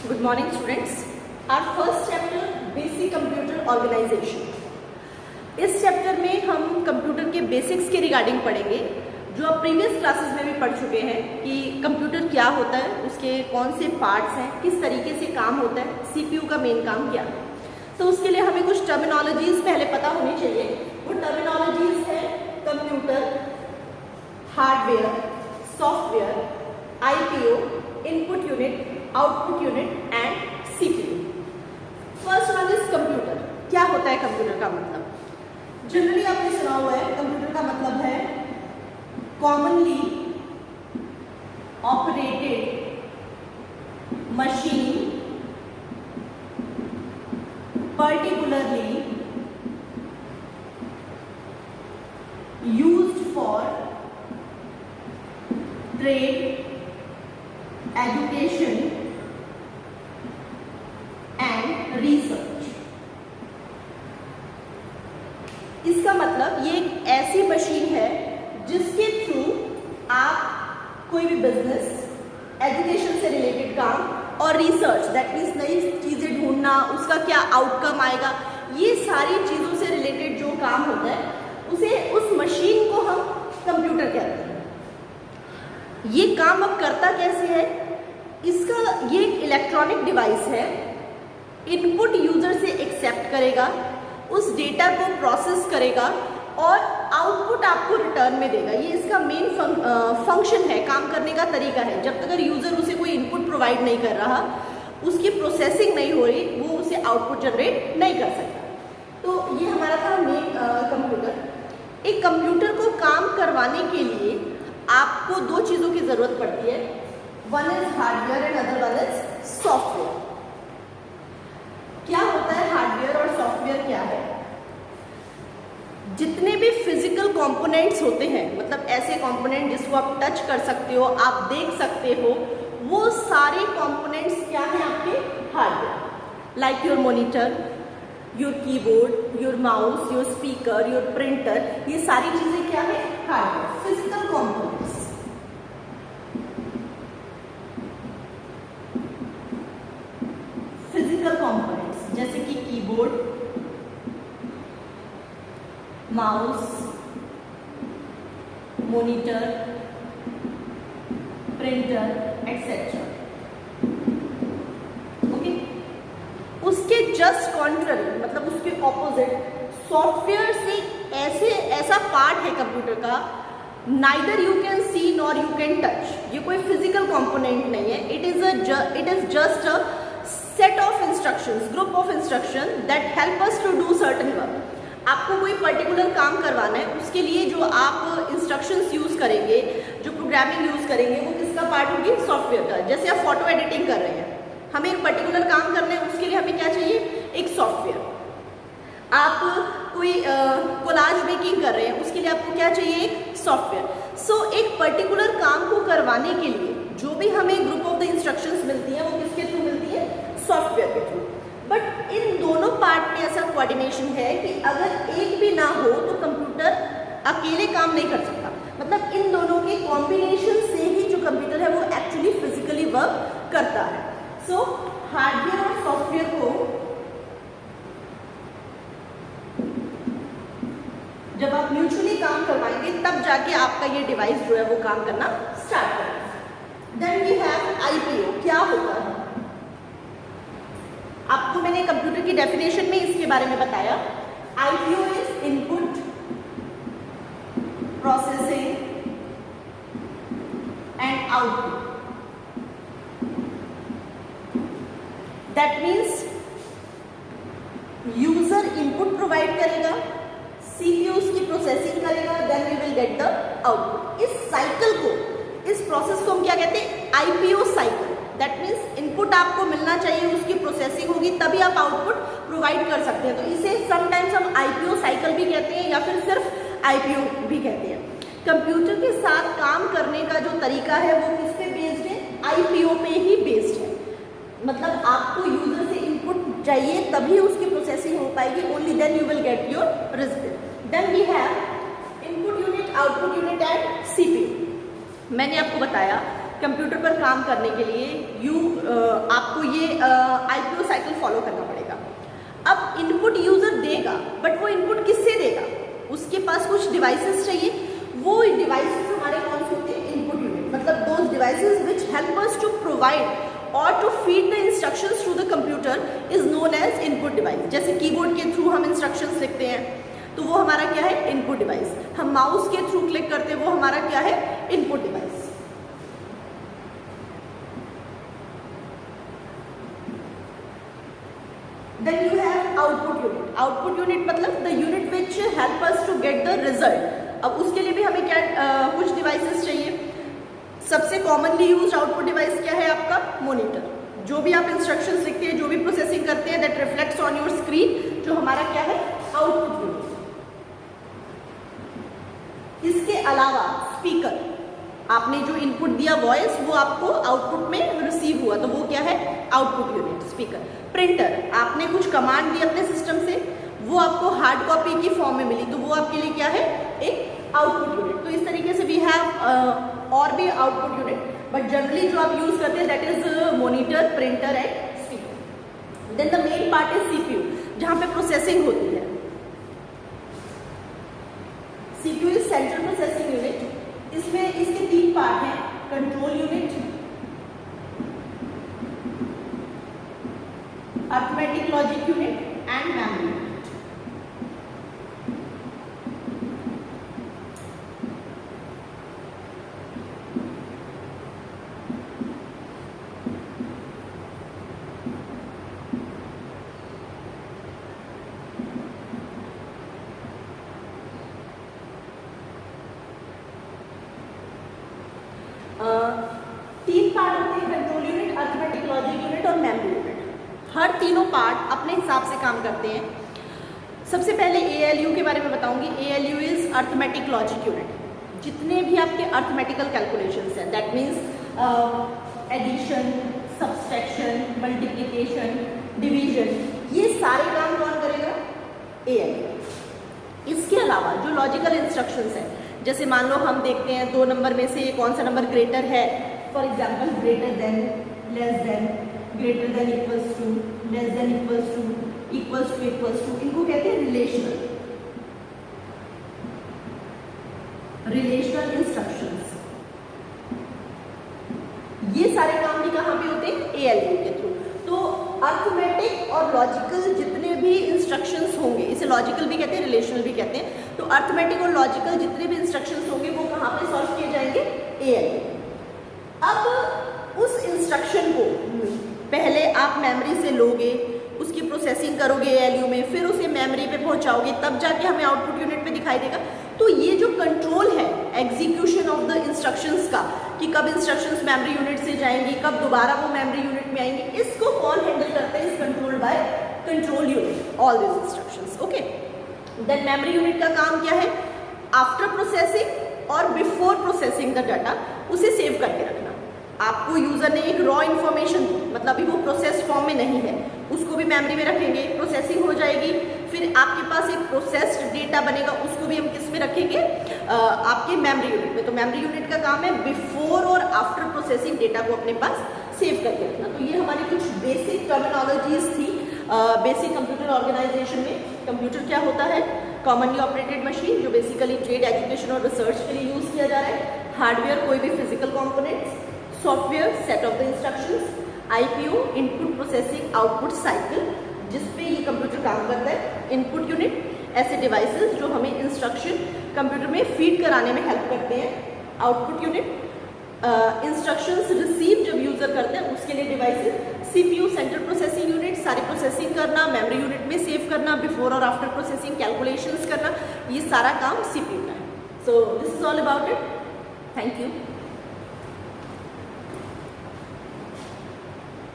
Good morning students. Our first chapter Basic Computer Organization. इस chapter में हम computer के बेसिक्स के रिगार्डिंग पढ़ेंगे जो आप प्रीवियस क्लासेस में भी पढ़ चुके हैं कि कंप्यूटर क्या होता है, उसके कौन से पार्ट्स हैं, किस तरीके से काम होता है, सीपीयू का मेन काम क्या है। तो उसके लिए हमें कुछ टर्मिनोलॉजीज पहले पता होनी चाहिए। वो टर्मिनोलॉजीज है computer, hardware, software, IPO, input unit, output unit and CPU. First one is computer. क्या होता है कंप्यूटर का मतलब? जनरली आपने सुना हुआ है कंप्यूटर का मतलब है commonly operated machine particularly used for trade, education and research। इसका मतलब ये एक ऐसी मशीन है जिसके थ्रू आप कोई भी बिजनेस, एजुकेशन से रिलेटेड काम और रिसर्च, दैट मीन्स नई चीज़ें ढूंढना, उसका क्या आउटकम आएगा, ये सारी चीज़ों से रिलेटेड जो काम होता है उसे, उस मशीन को हम कंप्यूटर कहते हैं। ये काम अब करता कैसे है? इसका ये एक इलेक्ट्रॉनिक डिवाइस है। इनपुट यूजर से एक्सेप्ट करेगा, उस डेटा को प्रोसेस करेगा और आउटपुट आपको रिटर्न में देगा। ये इसका मेन फंक्शन है, काम करने का तरीका है। जब तक यूजर उसे कोई इनपुट प्रोवाइड नहीं कर रहा, उसकी प्रोसेसिंग नहीं हो रही, वो उसे आउटपुट जनरेट नहीं कर सकता। तो ये हमारा था मेन कंप्यूटर। एक कंप्यूटर को काम करवाने के लिए आपको दो चीज़ों की ज़रूरत पड़ती है। One is hardware and other one is software. क्या होता है हार्डवेयर और सॉफ्टवेयर क्या है? जितने भी फिजिकल कंपोनेंट्स होते हैं, मतलब ऐसे कंपोनेंट जिसको आप टच कर सकते हो, आप देख सकते हो, वो सारे कंपोनेंट्स क्या हैं आपके? Hardware. Like your monitor, your keyboard, your mouse, your speaker, your printer, ये सारी चीजें क्या है? Hardware, physical components. Physical components जैसे कि keyboard, mouse, monitor, printer etcetera. Okay, उसके जस्ट कॉन्ट्ररी, मतलब उसके ऑपोजिट सॉफ्टवेयर से ऐसा पार्ट है कंप्यूटर का, neither you can see nor you can touch. ये कोई फिजिकल कंपोनेंट नहीं है। It is just a set of instructions, group of instruction that help us to do certain work. आपको कोई पर्टिकुलर काम करवाना है, उसके लिए जो आप इंस्ट्रक्शंस यूज करेंगे, जो प्रोग्रामिंग यूज करेंगे, वो किसका पार्ट होगी? सॉफ्टवेयर का। जैसे आप फोटो एडिटिंग कर रहे हैं, हमें एक पर्टिकुलर काम करना है, उसके लिए हमें क्या चाहिए? एक सॉफ्टवेयर। आप कोई कोलाज मेकिंग कर रहे हैं, उसके लिए आपको क्या चाहिए? एक सॉफ्टवेयर। सो एक पर्टिकुलर काम को करवाने के लिए जो भी हमें ग्रुप ऑफ द इंस्ट्रक्शंस मिलती है, वो किसके थ्रू मिलती है? सॉफ्टवेयर के थ्रू। बट इन दोनों पार्ट में ऐसा कोऑर्डिनेशन है कि अगर एक भी ना हो तो कंप्यूटर अकेले काम नहीं कर सकता। मतलब इन दोनों के कॉम्बिनेशन से ही जो कंप्यूटर है वो एक्चुअली फिजिकली वर्क करता है। सो हार्डवेयर और सॉफ्टवेयर को जब आप म्यूचुअली काम करवाएंगे तब जाके आपका ये डिवाइस जो है वो काम करना स्टार्ट करेगा। Then we have IPO. क्या होता है? आपको मैंने कंप्यूटर की डेफिनेशन में इसके बारे में बताया। IPO is input processing and output. That means user input provide करेगा, सीपीयू उसकी प्रोसेसिंग करेगा, then we will get the output. इस साइकिल को, इस प्रोसेस को हम क्या कहते हैं? IPO cycle. That means input आपको मिलना चाहिए, उसकी प्रोसेसिंग होगी, तभी आप आउटपुट प्रोवाइड कर सकते हैं। तो इसे समटाइम्स हम आईपीओ साइकिल भी कहते हैं या फिर सिर्फ आईपीओ भी कहते हैं। कंप्यूटर के साथ काम करने का जो तरीका है वो किस पे बेस्ड है? आईपीओ पे ही बेस्ड है। मतलब आपको यूजर से इनपुट चाहिए तभी उसकी प्रोसेसिंग हो पाएगी, only then you will get your result. Then we have input unit, output unit and CPU. मैंने आपको बताया कंप्यूटर पर काम करने के लिए आपको ये IPO साइकिल फॉलो करना पड़ेगा। अब इनपुट यूजर देगा, बट वो इनपुट किससे देगा? उसके पास कुछ डिवाइसेस चाहिए, वो डिवाइसेस हमारे कौन से होते हैं? इनपुट यूनिट, मतलब those devices which help us to provide और to feed the instructions to the computer is known as input device. जैसे कीबोर्ड के थ्रू हम इंस्ट्रक्शंस लिखते हैं तो वो हमारा क्या है? Input device. हम माउस के थ्रू क्लिक करते हैं, वो हमारा क्या है? Input device. Then you have output unit. Output unit मतलब the unit which help us to get the result. अब उसके लिए भी हमें क्या कुछ डिवाइसेस चाहिए। सबसे कॉमनली यूज्ड आउटपुट डिवाइस क्या है आपका? मॉनिटर। जो भी आप इंस्ट्रक्शंस लिखते हैं, जो भी प्रोसेसिंग करते हैं, that reflects on your screen, जो हमारा क्या है? Output unit. इसके अलावा स्पीकर, आपने जो इनपुट दिया वॉइस, वो आपको आउटपुट में रिसीव हुआ, तो वो क्या है? Output unit, speaker. प्रिंटर, आपने कुछ कमांड दी अपने सिस्टम से, वो आपको हार्ड कॉपी की फॉर्म में मिली, तो वो आपके लिए क्या है? एक आउटपुट यूनिट। तो इस तरीके से वी हैव और भी आउटपुट यूनिट, बट जनरली जो आप यूज करते हैं that is monitor, printer and speaker. Then the main part is CPU, जहां पे प्रोसेसिंग होती है। CPU is central processing unit. इसमें इसके 3 पार्ट हैं: control unit, arithmetic logic unit and memory unit. तीन पार्ट होते हैं: control unit, arithmetic logic unit और मेमोरी यूनिट। हर तीनों पार्ट अपने हिसाब से काम करते हैं। सबसे पहले ALU के बारे में बताऊंगी। ALU is arithmetic logic unit. जितने भी आपके अरिथमेटिकल कैलकुलेशंस हैं, that means addition, subtraction, multiplication, division, ये सारे काम कौन करेगा? ALU। इसके अलावा जो लॉजिकल इंस्ट्रक्शंस हैं, जैसे मान लो हम देखते हैं 2 नंबर में से कौन सा नंबर ग्रेटर है, for example greater than, less than, greater than equals to, less than equals to, equals to, इनको कहते हैं रिलेशनल इंस्ट्रक्शंस। ये सारे काम भी कहाँ पे होते हैं? ALU के थ्रू। तो अरिथमेटिक और लॉजिकल जितने भी इंस्ट्रक्शंस होंगे, इसे लॉजिकल भी कहते हैं, रिलेशनल भी कहते हैं। तो अरिथमेटिक और लॉजिकल जितने भी इंस्ट्रक्शंस होंगे वो कहाँ पे सॉल्व किए जाएंगे? ALU। अब उस इंस्ट्रक्शन को पहले आप मेमोरी से लोगे, उसकी प्रोसेसिंग करोगे ALU में, फिर उसे मेमोरी पे पहुंचाओगे, तब जाके हमें आउटपुट यूनिट पे दिखाई देगा। तो ये जो कंट्रोल है एग्जीक्यूशन ऑफ द इंस्ट्रक्शंस का, कि कब इंस्ट्रक्शंस मेमोरी यूनिट से जाएंगी, कब दोबारा वो मेमोरी यूनिट में आएंगी, इसको कौन हैंडल करता है? Is controlled by control unit, all this instructions. Okay, then memory unit का काम क्या है? आफ्टर प्रोसेसिंग और बिफोर प्रोसेसिंग द डाटा, उसे सेव करके रखना। आपको यूजर ने एक रॉ इन्फॉर्मेशन दी, मतलब अभी वो प्रोसेस फॉर्म में नहीं है, उसको भी मेमोरी में रखेंगे, प्रोसेसिंग हो जाएगी, फिर आपके पास एक प्रोसेस्ड डेटा बनेगा, उसको भी हम किस में रखेंगे? आपके मेमोरी यूनिट में। तो मेमोरी यूनिट का काम है बिफोर और आफ्टर प्रोसेसिंग डेटा को अपने पास सेव करके रखना। तो ये हमारी कुछ बेसिक टर्मिनोलॉजीज थी बेसिक कंप्यूटर ऑर्गेनाइजेशन में। कंप्यूटर क्या होता है? कॉमनली ऑपरेटेड मशीन, जो बेसिकली ट्रेड, एजुकेशन और रिसर्च के लिए यूज किया जा रहा है। हार्डवेयर, कोई भी physical components. Software, set of the instructions. IPO, input processing output cycle, जिसपे ये कंप्यूटर काम करता है। इनपुट यूनिट, ऐसे डिवाइसेस जो हमें इंस्ट्रक्शन कंप्यूटर में फीड कराने में हेल्प करते हैं। आउटपुट यूनिट, इंस्ट्रक्शंस रिसीव जब यूजर करते हैं उसके लिए devices. CPU, central processing unit, सारी प्रोसेसिंग करना, मेमोरी यूनिट में सेव करना, बिफोर और आफ्टर प्रोसेसिंग कैलकुलेशंस करना, ये सारा काम CPU का है। So this is all about it. Thank you.